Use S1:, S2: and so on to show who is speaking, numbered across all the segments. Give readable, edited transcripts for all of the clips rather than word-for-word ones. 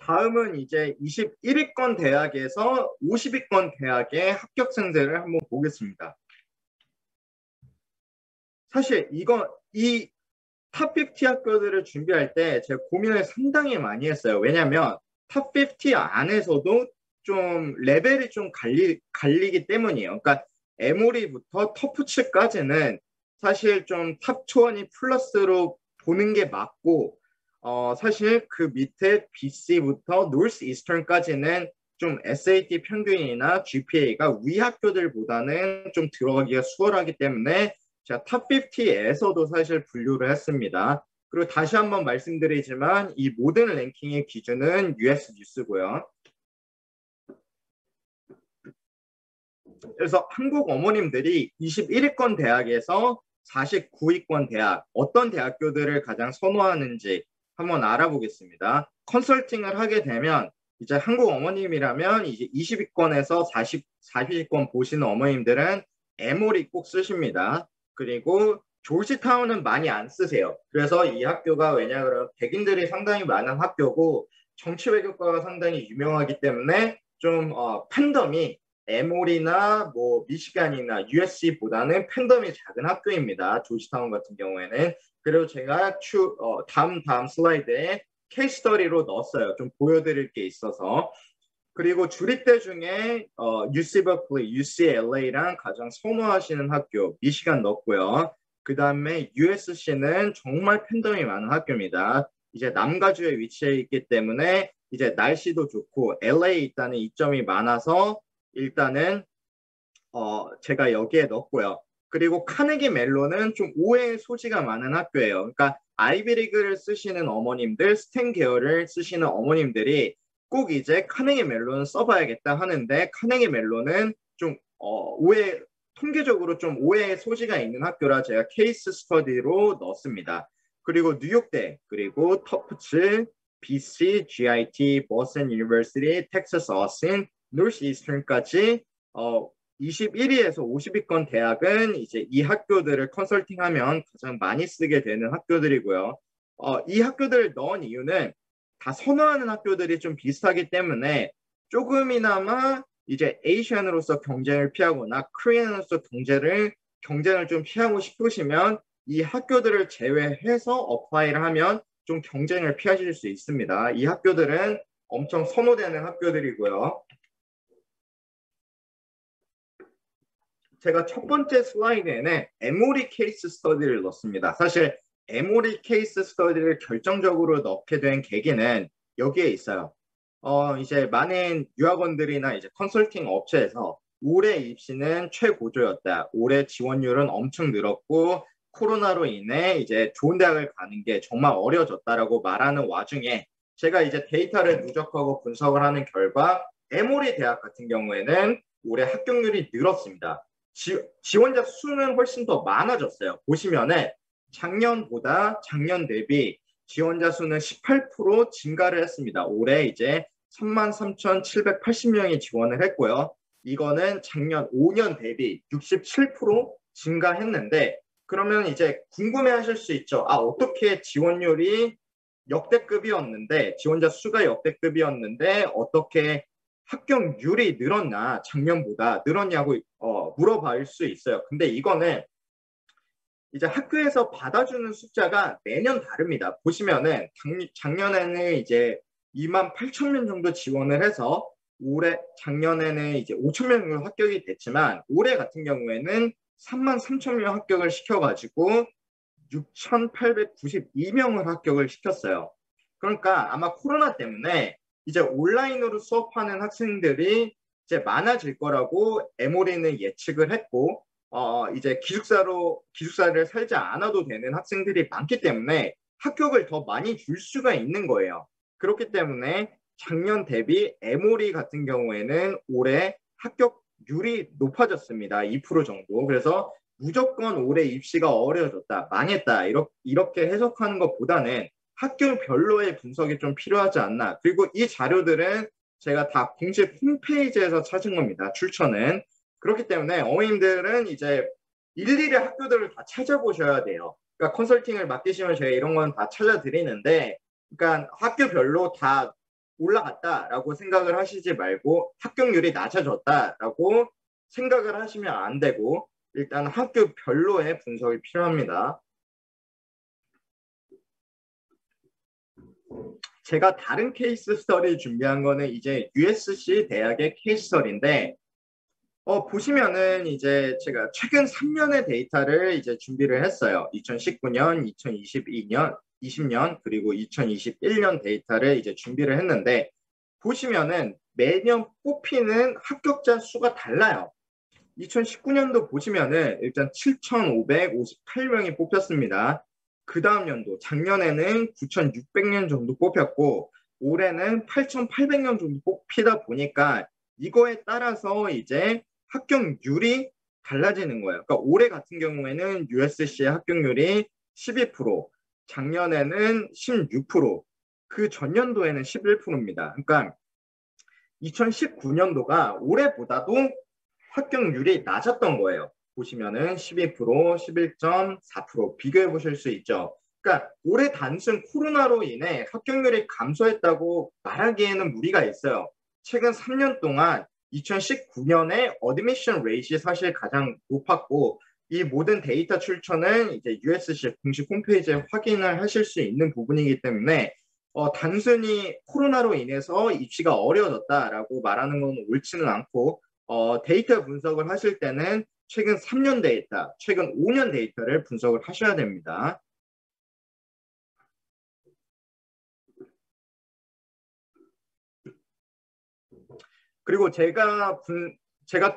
S1: 다음은 이제 21위권 대학에서 50위권 대학의 합격생들을 한번 보겠습니다. 사실 이 탑 50 학교들을 준비할 때 제가 고민을 상당히 많이 했어요. 왜냐하면 탑 50 안에서도 좀 레벨이 좀 갈리기 때문이에요. 그러니까 에모리부터 터프츠까지는 사실 좀 탑 20 플러스로 보는 게 맞고 사실 그 밑에 BC부터 노스 이스턴까지는 좀 SAT 평균이나 GPA가 위 학교들보다는 좀 들어가기가 수월하기 때문에 제가 탑 50에서도 사실 분류를 했습니다. 그리고 다시 한번 말씀드리지만 이 모든 랭킹의 기준은 US 뉴스고요. 그래서 한국 어머님들이 21위권 대학에서 49위권 대학 어떤 대학교들을 가장 선호하는지 한번 알아보겠습니다. 컨설팅을 하게 되면 이제 한국 어머님이라면 이제 20위권에서 40위권 보시는 어머님들은 에모리 꼭 쓰십니다. 그리고 조지타운은 많이 안 쓰세요. 그래서 이 학교가 왜냐하면 백인들이 상당히 많은 학교고 정치 외교과가 상당히 유명하기 때문에 좀 팬덤이 에모리나 뭐 미시간이나 USC보다는 팬덤이 작은 학교입니다. 조지타운 같은 경우에는. 그리고 제가 다음 슬라이드에 케이스 스터디로 넣었어요. 좀 보여드릴 게 있어서. 그리고 주립대 중에 UC 버클리, UCLA랑 가장 선호하시는 학교 미시간 넣었고요. 그 다음에 USC는 정말 팬덤이 많은 학교입니다. 이제 남가주에 위치해 있기 때문에 이제 날씨도 좋고 LA에 있다는 이점이 많아서 일단은 제가 여기에 넣었고요. 그리고 카네기 멜론은 좀 오해의 소지가 많은 학교예요. 그러니까 아이비리그를 쓰시는 어머님들, 스탠 계열을 쓰시는 어머님들이 꼭 이제 카네기 멜론을 써봐야겠다 하는데 카네기 멜론은 좀 통계적으로 좀 오해의 소지가 있는 학교라 제가 케이스 스터디로 넣었습니다. 그리고 뉴욕대, 그리고 터프츠, BC, GIT, 보스턴 유니버시티, 텍사스 어스틴, 노스 이스턴까지 21위에서 50위권 대학은 이제 이 학교들을 컨설팅하면 가장 많이 쓰게 되는 학교들이고요. 이 학교들을 넣은 이유는 다 선호하는 학교들이 좀 비슷하기 때문에 조금이나마 이제 에이시안으로서 경쟁을 피하거나 코리안으로서 경쟁을 좀 피하고 싶으시면 이 학교들을 제외해서 어플라이를 하면 좀 경쟁을 피하실 수 있습니다. 이 학교들은 엄청 선호되는 학교들이고요. 제가 첫 번째 슬라이드에는 에모리 케이스 스터디를 넣습니다. 사실 에모리 케이스 스터디를 결정적으로 넣게 된 계기는 여기에 있어요. 이제 많은 유학원들이나 이제 컨설팅 업체에서 올해 입시는 최고조였다. 올해 지원율은 엄청 늘었고 코로나로 인해 이제 좋은 대학을 가는 게 정말 어려워졌다라고 말하는 와중에 제가 이제 데이터를 누적하고 분석을 하는 결과 에모리 대학 같은 경우에는 올해 합격률이 늘었습니다. 지원자 수는 훨씬 더 많아졌어요. 보시면은 작년 대비 지원자 수는 18% 증가를 했습니다. 올해 이제 33,780명이 지원을 했고요. 이거는 작년 5년 대비 67% 증가했는데 그러면 이제 궁금해하실 수 있죠. 어떻게 지원율이 역대급이었는데 지원자 수가 역대급이었는데 어떻게 합격률이 늘었나 작년보다 늘었냐고 물어볼 수 있어요. 근데 이거는 이제 학교에서 받아주는 숫자가 매년 다릅니다. 보시면은 작년에는 이제 28,000명 정도 지원을 해서 작년에는 이제 5,000명 정도 합격이 됐지만 올해 같은 경우에는 33,000명 합격을 시켜가지고 6,892명을 합격을 시켰어요. 그러니까 아마 코로나 때문에 이제 온라인으로 수업하는 학생들이 이제 많아질 거라고 에모리는 예측을 했고 이제 기숙사를 살지 않아도 되는 학생들이 많기 때문에 합격을 더 많이 줄 수가 있는 거예요. 그렇기 때문에 작년 대비 에모리 같은 경우에는 올해 합격률이 높아졌습니다. 2% 정도. 그래서 무조건 올해 입시가 어려워졌다, 망했다 이렇게 해석하는 것보다는 학교별로의 분석이 좀 필요하지 않나. 그리고 이 자료들은 제가 다 공식 홈페이지에서 찾은 겁니다. 출처는. 그렇기 때문에 어머님들은 이제 일일이 학교들을 다 찾아보셔야 돼요. 그러니까 컨설팅을 맡기시면 제가 이런 건 다 찾아드리는데, 그러니까 학교별로 다 올라갔다라고 생각을 하시지 말고 합격률이 낮아졌다라고 생각을 하시면 안 되고 일단 학교별로의 분석이 필요합니다. 제가 다른 케이스 스터디 준비한 거는 이제 USC 대학의 케이스 스터디인데 보시면은 이제 제가 최근 3년의 데이터를 이제 준비를 했어요. 2019년, 2022년, 20년 그리고 2021년 데이터를 이제 준비를 했는데 보시면은 매년 뽑히는 합격자 수가 달라요. 2019년도 보시면은 일단 7,558명이 뽑혔습니다. 그 다음 연도 작년에는 9,600명 정도 뽑혔고 올해는 8,800명 정도 뽑히다 보니까 이거에 따라서 이제 합격률이 달라지는 거예요. 그러니까 올해 같은 경우에는 USC의 합격률이 12%, 작년에는 16%, 그 전년도에는 11%입니다. 그러니까 2019년도가 올해보다도 합격률이 낮았던 거예요. 보시면은 12%, 11.4% 비교해 보실 수 있죠. 그러니까 올해 단순 코로나로 인해 합격률이 감소했다고 말하기에는 무리가 있어요. 최근 3년 동안 2019년에 어드미션 레이트이 사실 가장 높았고 이 모든 데이터 출처는 이제 USC 공식 홈페이지에 확인을 하실 수 있는 부분이기 때문에 단순히 코로나로 인해서 입시가 어려워졌다라고 말하는 건 옳지는 않고 데이터 분석을 하실 때는 최근 3년 데이터, 최근 5년 데이터를 분석을 하셔야 됩니다. 그리고 제가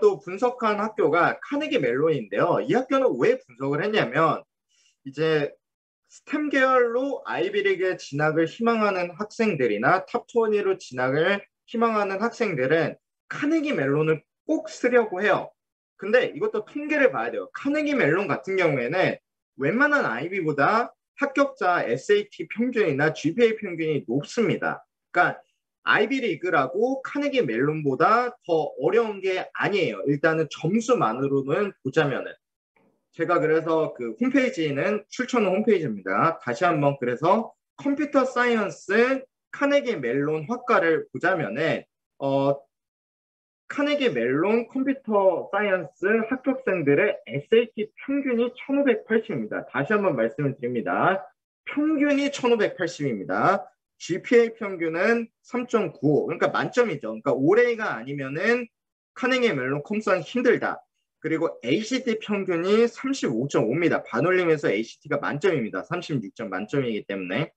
S1: 또 분석한 학교가 카네기 멜론인데요. 이 학교는 왜 분석을 했냐면 이제 스템 계열로 아이비리그에 진학을 희망하는 학생들이나 탑20로 진학을 희망하는 학생들은 카네기 멜론을 꼭 쓰려고 해요. 근데 이것도 통계를 봐야 돼요. 카네기 멜론 같은 경우에는 웬만한 아이비보다 합격자 SAT 평균이나 GPA 평균이 높습니다. 그러니까 아이비리그라고 카네기 멜론보다 더 어려운 게 아니에요. 일단은 점수만으로는 보자면은. 제가 그래서 그 홈페이지는 출처는 홈페이지입니다. 다시 한번 그래서 컴퓨터 사이언스 카네기 멜론 학과를 보자면은 카네기 멜론 컴퓨터 사이언스 합격생들의 SAT 평균이 1580입니다. 다시 한번 말씀을 드립니다. 평균이 1580입니다. GPA 평균은 3.95. 그러니까 만점이죠. 그러니까 올해가 아니면은 카네기 멜론 컴사는 힘들다. 그리고 ACT 평균이 35.5입니다. 반올림에서 ACT가 만점입니다. 36점 만점이기 때문에.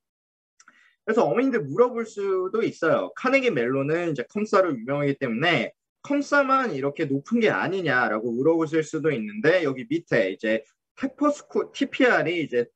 S1: 그래서 어머님들 물어볼 수도 있어요. 카네기 멜론은 이제 컴사로 유명하기 때문에 컴사만 이렇게 높은 게 아니냐라고 물어보실 수도 있는데 여기 밑에 이제 테퍼스쿨 TPR이 이제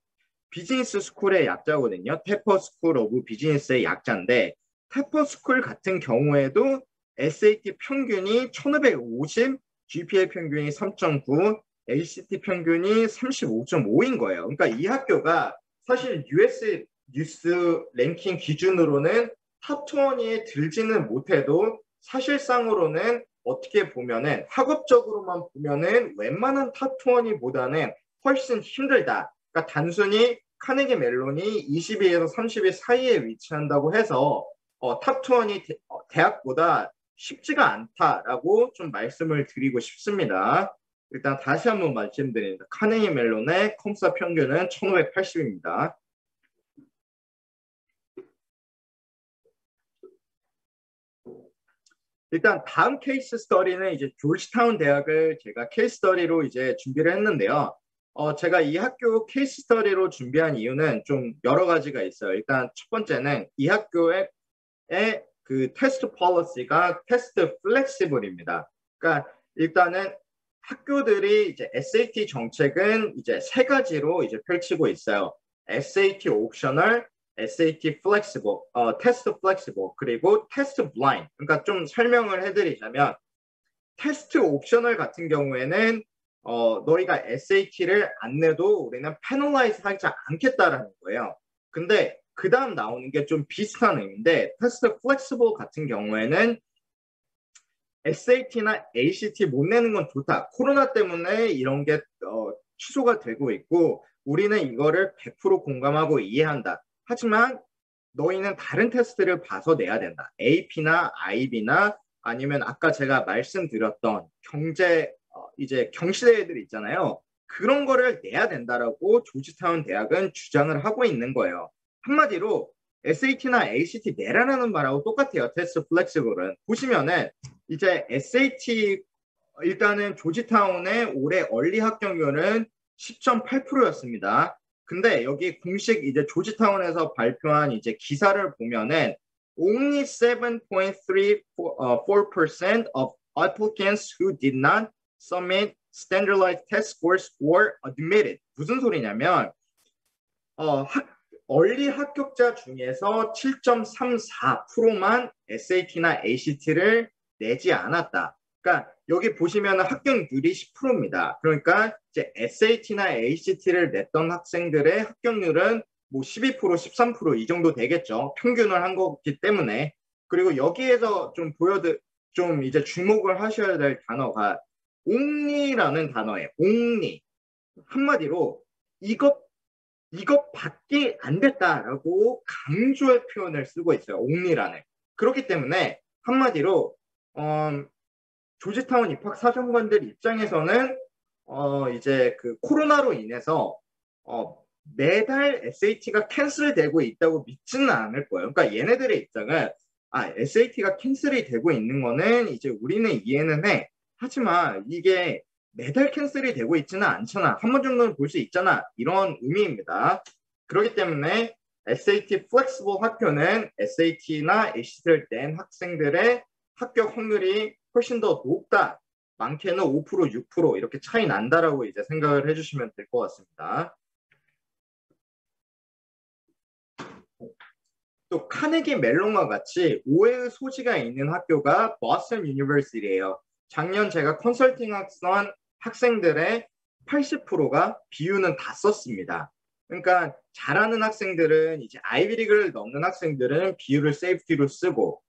S1: 비즈니스 스쿨의 약자거든요. 테퍼스쿨 오브 비즈니스의 약자인데 테퍼스쿨 같은 경우에도 SAT 평균이 1550, GPA 평균이 3.9, ACT 평균이 35.5인 거예요. 그러니까 이 학교가 사실 US 뉴스 랭킹 기준으로는 탑20에 들지는 못해도 사실상으로는 어떻게 보면은 학업적으로만 보면은 웬만한 탑20보다는 훨씬 힘들다. 그러니까 단순히 카네기 멜론이 22에서 30위 사이에 위치한다고 해서 탑20이 대학보다 쉽지가 않다라고 좀 말씀을 드리고 싶습니다. 일단 다시 한번 말씀드립니다. 카네기 멜론의 컴사 평균은 1580입니다. 일단 다음 케이스 스터디는 이제 조지타운 대학을 제가 케이스 스터디로 이제 준비를 했는데요. 제가 이 학교 케이스 스터디로 준비한 이유는 좀 여러 가지가 있어요. 일단 첫 번째는 이 학교의 그 테스트 폴리시가 테스트 플렉시블입니다. 그러니까 일단은 학교들이 이제 SAT 정책은 이제 세 가지로 이제 펼치고 있어요. SAT 옵셔널, SAT flexible, 테스트 flexible, 그리고 테스트 blind. 그러니까 좀 설명을 해드리자면 테스트 옵셔널 같은 경우에는 너희가 SAT를 안 내도 우리는 페널라이즈 하지 않겠다라는 거예요. 근데 그 다음 나오는 게 좀 비슷한 의미인데 테스트 플렉시블 같은 경우에는 SAT나 ACT 못 내는 건 좋다. 코로나 때문에 이런 게 취소가 되고 있고 우리는 이거를 100% 공감하고 이해한다. 하지만 너희는 다른 테스트를 봐서 내야 된다. AP나 IB나 아니면 아까 제가 말씀드렸던 이제 경시대 애들 있잖아요. 그런 거를 내야 된다라고 조지타운 대학은 주장을 하고 있는 거예요. 한마디로 SAT나 ACT 내라라는 말하고 똑같아요. 테스트 플렉시블은. 보시면은 이제 SAT 일단은 조지타운의 올해 얼리 합격률은 10.8%였습니다. 근데 여기 공식 이제 조지타운에서 발표한 이제 기사를 보면은 only 7.34% of applicants who did not submit standardized test scores were admitted. 무슨 소리냐면 얼리 합격자 중에서 7.34%만 SAT나 ACT를 내지 않았다. 그러니까 여기 보시면 합격률이 10%입니다. 그러니까 이제 SAT나 ACT를 냈던 학생들의 합격률은 뭐 12%, 13%이 정도 되겠죠. 평균을 한 거기 때문에. 그리고 여기에서 좀 이제 주목을 하셔야 될 단어가 only라는 단어예요. only. 한마디로 이것밖에 안 됐다라고 강조의 표현을 쓰고 있어요. only라는. 그렇기 때문에 한마디로 조지타운 입학 사정관들 입장에서는 이제 그 코로나로 인해서 매달 SAT가 캔슬되고 있다고 믿지는 않을 거예요. 그러니까 얘네들의 입장은 SAT가 캔슬이 되고 있는 거는 이제 우리는 이해는 해. 하지만 이게 매달 캔슬이 되고 있지는 않잖아. 한 번 정도는 볼 수 있잖아. 이런 의미입니다. 그렇기 때문에 SAT 플렉시블 학교는 SAT나 ACT를 낸 학생들의 합격 확률이 훨씬 더 높다. 많게는 5%, 6% 이렇게 차이 난다라고 이제 생각을 해주시면 될 것 같습니다. 또 카네기 멜론과 같이 오해의 소지가 있는 학교가 보스턴 유니버시티예요. 작년 제가 컨설팅 학선 학생들의 80%가 비유는 다 썼습니다. 그러니까 잘하는 학생들은 이제 아이비리그를 넘는 학생들은 비유를 세이프티로 쓰고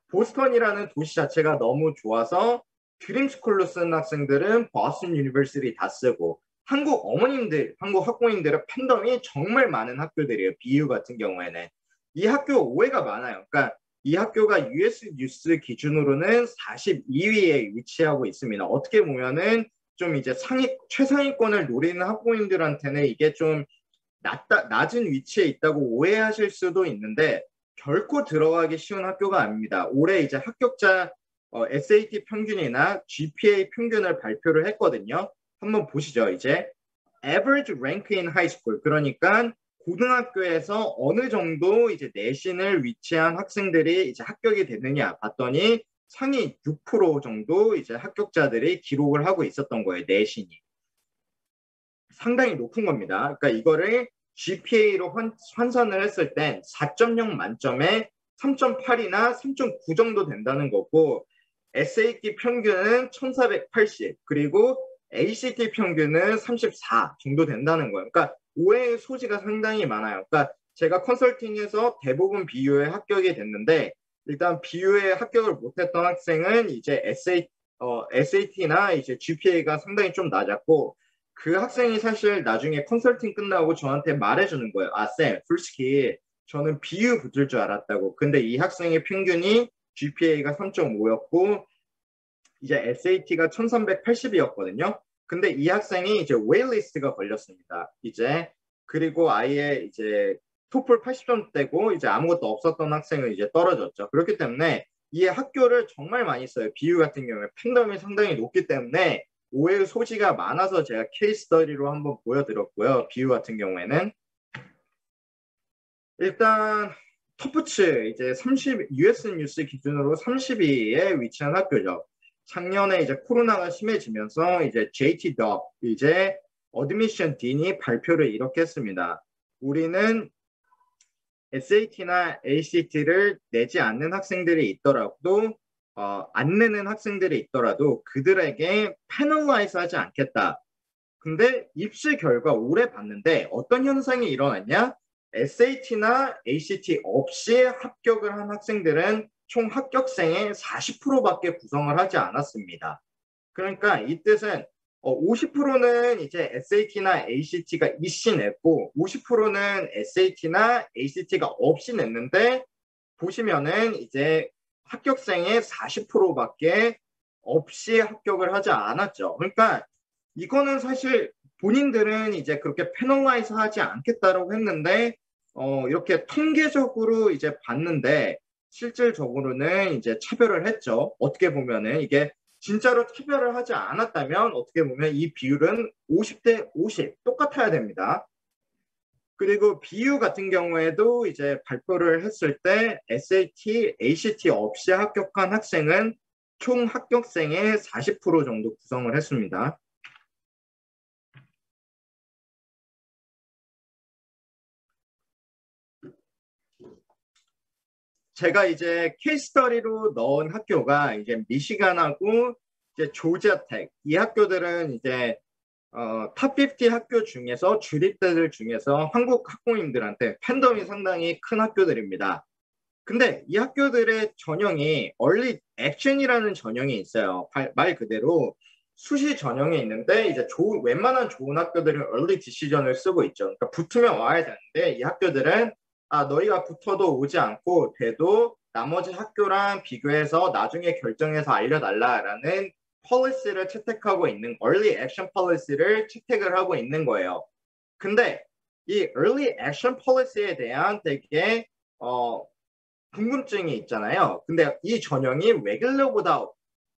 S1: 보스턴이라는 도시 자체가 너무 좋아서 드림스쿨로 쓰는 학생들은 보스턴 유니버시티 다 쓰고 한국 학부모님들의 팬덤이 정말 많은 학교들이에요. BU 같은 경우에는. 이 학교 오해가 많아요. 그러니까 이 학교가 US 뉴스 기준으로는 42위에 위치하고 있습니다. 어떻게 보면은 좀 이제 최상위권을 노리는 학부모님들한테는 이게 좀 낮은 위치에 있다고 오해하실 수도 있는데 결코 들어가기 쉬운 학교가 아닙니다. 올해 이제 합격자 SAT 평균이나 GPA 평균을 발표를 했거든요. 한번 보시죠. 이제 average rank in high school, 그러니까 고등학교에서 어느 정도 이제 내신을 위치한 학생들이 이제 합격이 됐느냐 봤더니 상위 6% 정도 이제 합격자들이 기록을 하고 있었던 거예요. 내신이. 상당히 높은 겁니다. 그러니까 이거를 GPA로 환산을 했을 땐 4.0 만점에 3.8이나 3.9 정도 된다는 거고 SAT 평균은 1480 그리고 ACT 평균은 34 정도 된다는 거예요. 그러니까 오해의 소지가 상당히 많아요. 그러니까 제가 컨설팅에서 대부분 비유에 합격이 됐는데 일단 비유에 합격을 못했던 학생은 이제 SAT나 이제 GPA가 상당히 좀 낮았고 그 학생이 사실 나중에 컨설팅 끝나고 저한테 말해주는 거예요. 쌤, 솔직히 저는 비유 붙을 줄 알았다고. 근데 이 학생의 평균이 GPA가 3.5였고 이제 SAT가 1380이었거든요. 근데 이 학생이 이제 웨일리스트가 걸렸습니다. 그리고 아예 이제 토플 80점대고 이제 아무것도 없었던 학생은 이제 떨어졌죠. 그렇기 때문에 이 학교를 정말 많이 써요. 비유 같은 경우에 팬덤이 상당히 높기 때문에 오해의 소지가 많아서 제가 케이스 스터디로 한번 보여드렸고요. 비유 같은 경우에는 일단 터프츠 이제 US 뉴스 기준으로 30위에 위치한 학교죠. 작년에 이제 코로나가 심해지면서 이제 JT 덕 이제 어드미션 딘이 발표를 이렇게 했습니다. 우리는 SAT나 ACT를 내지 않는 학생들이 있더라도 안 내는 학생들이 있더라도 그들에게 패널라이즈 하지 않겠다. 근데 입시 결과 올해 봤는데 어떤 현상이 일어났냐? SAT나 ACT 없이 합격을 한 학생들은 총 합격생의 40%밖에 구성을 하지 않았습니다. 그러니까 이 뜻은 50%는 이제 SAT나 ACT가 있이 냈고 50%는 SAT나 ACT가 없이 냈는데 보시면은 이제 합격생의 40%밖에 없이 합격을 하지 않았죠. 그러니까 이거는 사실 본인들은 이제 그렇게 페널라이즈 하지 않겠다라고 했는데 이렇게 통계적으로 이제 봤는데 실질적으로는 이제 차별을 했죠. 어떻게 보면은 이게 진짜로 차별을 하지 않았다면 어떻게 보면 이 비율은 50대 50 똑같아야 됩니다. 그리고 BU 같은 경우에도 이제 발표를 했을 때 SAT, ACT 없이 합격한 학생은 총 합격생의 40% 정도 구성을 했습니다. 제가 이제 케이스 스터디로 넣은 학교가 이제 미시간하고 이제 조지아텍 이 학교들은 이제 탑50 학교 중에서 주립대들 중에서 한국 학부모님들한테 팬덤이 상당히 큰 학교들입니다. 근데 이 학교들의 전형이 얼리 액션이라는 전형이 있어요. 말 그대로 수시 전형이 있는데 이제 웬만한 좋은 학교들은 얼리 디시전을 쓰고 있죠. 그러니까 붙으면 와야 되는데 이 학교들은 너희가 붙어도 오지 않고 돼도 나머지 학교랑 비교해서 나중에 결정해서 알려달라라는 폴리시를 채택하고 있는 early action policy를 채택을 하고 있는 거예요. 근데 이 early action policy에 대한 되게 궁금증이 있잖아요. 근데 이 전형이 레귤러보다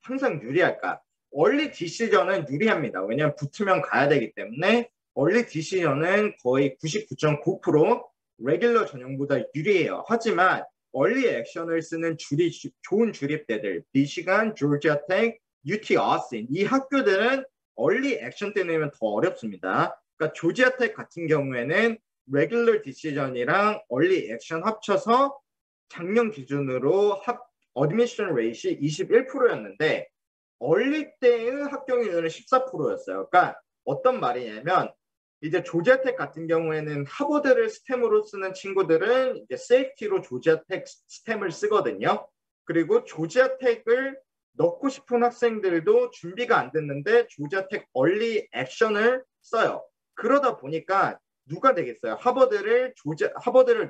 S1: 항상 유리할까? early decision은 유리합니다. 왜냐하면 붙으면 가야 되기 때문에 early decision은 거의 99.9% 레귤러 전형보다 유리해요. 하지만 early action을 쓰는 좋은 주립대들, 미시간, 조지아텍, UT 어스틴 이 학교들은 early action 때문에 더 어렵습니다. 그러니까 조지아텍 같은 경우에는 regular decision이랑 early action 합쳐서 작년 기준으로 어드미션 레이시 21%였는데 early 때의 합격률은 14%였어요. 그러니까 어떤 말이냐면 이제 조지아텍 같은 경우에는 하버드를 스템으로 쓰는 친구들은 이제 세이프티로 조지아텍 스템을 쓰거든요. 그리고 조지아텍을 넣고 싶은 학생들도 준비가 안 됐는데 조지아텍 얼리 액션을 써요. 그러다 보니까 누가 되겠어요? 하버드를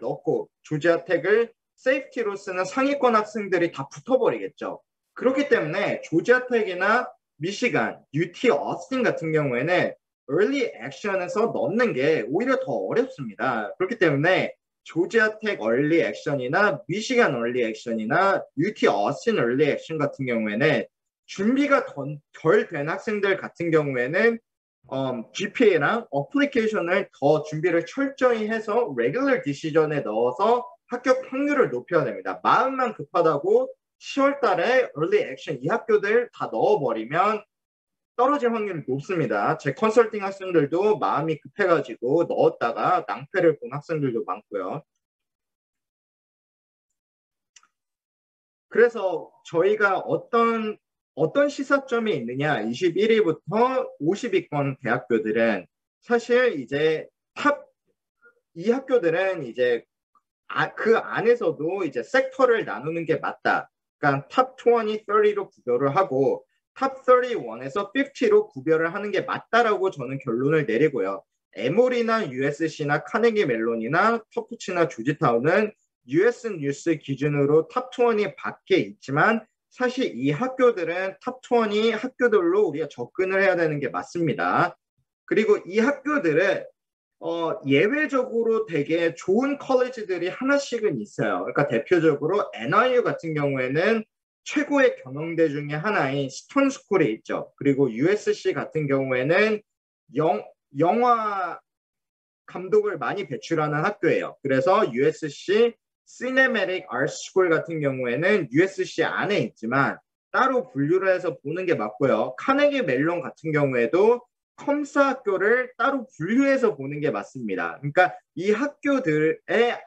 S1: 넣고 조지아텍을 세이프티로 쓰는 상위권 학생들이 다 붙어버리겠죠. 그렇기 때문에 조지아텍이나 미시간, UT 어스틴 같은 경우에는 early action에서 넣는 게 오히려 더 어렵습니다. 그렇기 때문에 조지아텍 early action이나 미시간 early action이나 UT 어스틴 early action 같은 경우에는 준비가 덜 된 학생들 같은 경우에는 GPA랑 어플리케이션을 더 준비를 철저히 해서 레귤러 디시전에 넣어서 합격 확률을 높여야 됩니다. 마음만 급하다고 10월 달에 early action 이 학교들 다 넣어버리면 떨어질 확률이 높습니다. 제 컨설팅 학생들도 마음이 급해가지고 넣었다가 낭패를 본 학생들도 많고요. 그래서 저희가 어떤 시사점이 있느냐 21위부터 50위권 대학교들은 사실 이제 이 학교들은 이제 그 안에서도 이제 섹터를 나누는 게 맞다. 그러니까 탑 20, 30로 구별을 하고 탑 31에서 50로 구별을 하는 게 맞다라고 저는 결론을 내리고요. 에모리나 USC나 카네기 멜론이나 터프치나 조지타운은 US 뉴스 기준으로 탑 20 밖에 있지만 사실 이 학교들은 탑 20 학교들로 우리가 접근을 해야 되는 게 맞습니다. 그리고 이 학교들은 예외적으로 되게 좋은 컬리지들이 하나씩은 있어요. 그러니까 대표적으로 NIU 같은 경우에는 최고의 경영대 중에 하나인 스톤 스쿨이 있죠. 그리고 USC 같은 경우에는 영화 감독을 많이 배출하는 학교예요. 그래서 USC Cinematic Arts School 같은 경우에는 USC 안에 있지만 따로 분류를 해서 보는 게 맞고요. 카네기 멜론 같은 경우에도 컴사 학교를 따로 분류해서 보는 게 맞습니다. 그러니까 이 학교들의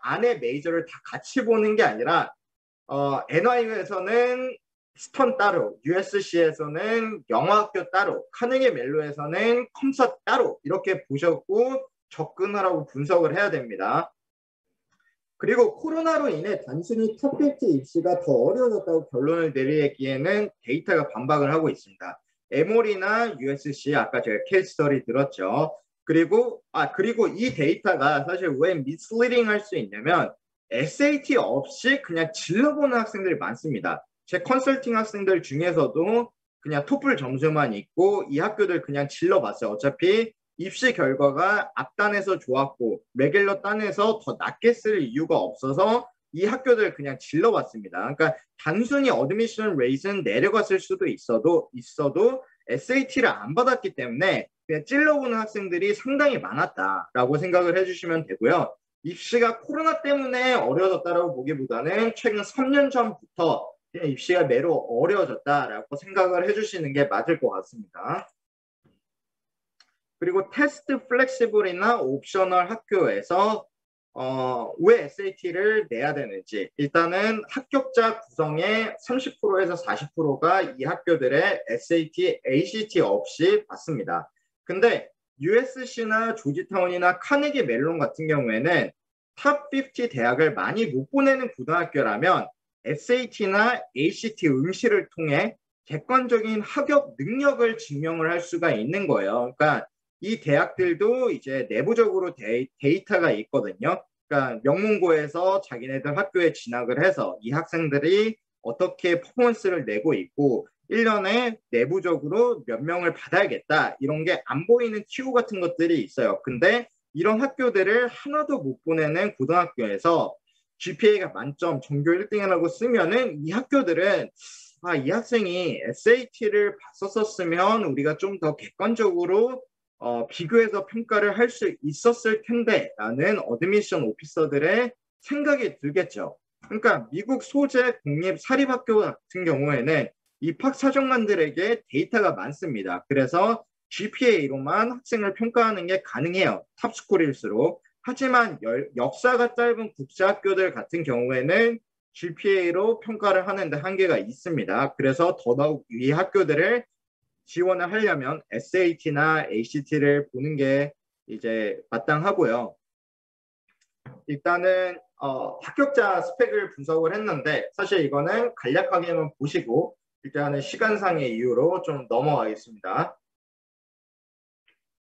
S1: 안에 메이저를 다 같이 보는 게 아니라 NYU에서는 스턴 따로, USC에서는 영화학교 따로, 카네기 멜로에서는 컴사 따로 이렇게 보셨고 접근하라고 분석을 해야 됩니다. 그리고 코로나로 인해 단순히 탑50 입시가 더 어려워졌다고 결론을 내리기에는 데이터가 반박을 하고 있습니다. 에몰이나 USC 아까 제가 케이스 스터디 들었죠. 그리고 이 데이터가 사실 왜 미스리딩 할 수 있냐면 SAT 없이 그냥 질러보는 학생들이 많습니다. 제 컨설팅 학생들 중에서도 그냥 토플 점수만 있고 이 학교들 그냥 질러봤어요. 어차피 입시 결과가 앞단에서 좋았고 레귤러 단에서 더 낮게 쓸 이유가 없어서 이 학교들 그냥 질러봤습니다. 그러니까 단순히 어드미션 레이트는 내려갔을 수도 있어도 SAT를 안 받았기 때문에 그냥 찔러보는 학생들이 상당히 많았다라고 생각을 해주시면 되고요. 입시가 코로나 때문에 어려워졌다라고 보기보다는 최근 3년 전부터 그냥 입시가 매우 어려워졌다라고 생각을 해주시는 게 맞을 것 같습니다. 그리고 테스트 플렉시블이나 옵셔널 학교에서 왜 SAT를 내야 되는지 일단은 합격자 구성의 30%에서 40%가 이 학교들의 SAT, ACT 없이 받습니다. 근데 USC나 조지타운이나 카네기 멜론 같은 경우에는 탑 50 대학을 많이 못 보내는 고등학교라면 SAT나 ACT 응시를 통해 객관적인 합격 능력을 증명을 할 수가 있는 거예요. 그러니까 이 대학들도 이제 내부적으로 데이터가 있거든요. 그러니까 명문고에서 자기네들 학교에 진학을 해서 이 학생들이 어떻게 퍼포먼스를 내고 있고 1년에 내부적으로 몇 명을 받아야겠다 이런 게 안 보이는 튜브 같은 것들이 있어요. 근데 이런 학교들을 하나도 못 보내는 고등학교에서 GPA가 만점, 전교 1등이라고 쓰면은 이 학교들은 이 학생이 SAT를 봤었으면 우리가 좀 더 객관적으로 비교해서 평가를 할 수 있었을 텐데 라는 어드미션 오피서들의 생각이 들겠죠. 그러니까 미국 소재 공립 사립학교 같은 경우에는 입학 사정관들에게 데이터가 많습니다. 그래서 GPA로만 학생을 평가하는 게 가능해요. 탑스쿨일수록. 하지만 역사가 짧은 국제학교들 같은 경우에는 GPA로 평가를 하는데 한계가 있습니다. 그래서 더더욱 이 학교들을 지원을 하려면 SAT나 ACT를 보는 게 이제 마땅하고요. 일단은 합격자 스펙을 분석을 했는데 사실 이거는 간략하게만 보시고 일단은 시간상의 이유로 좀 넘어가겠습니다.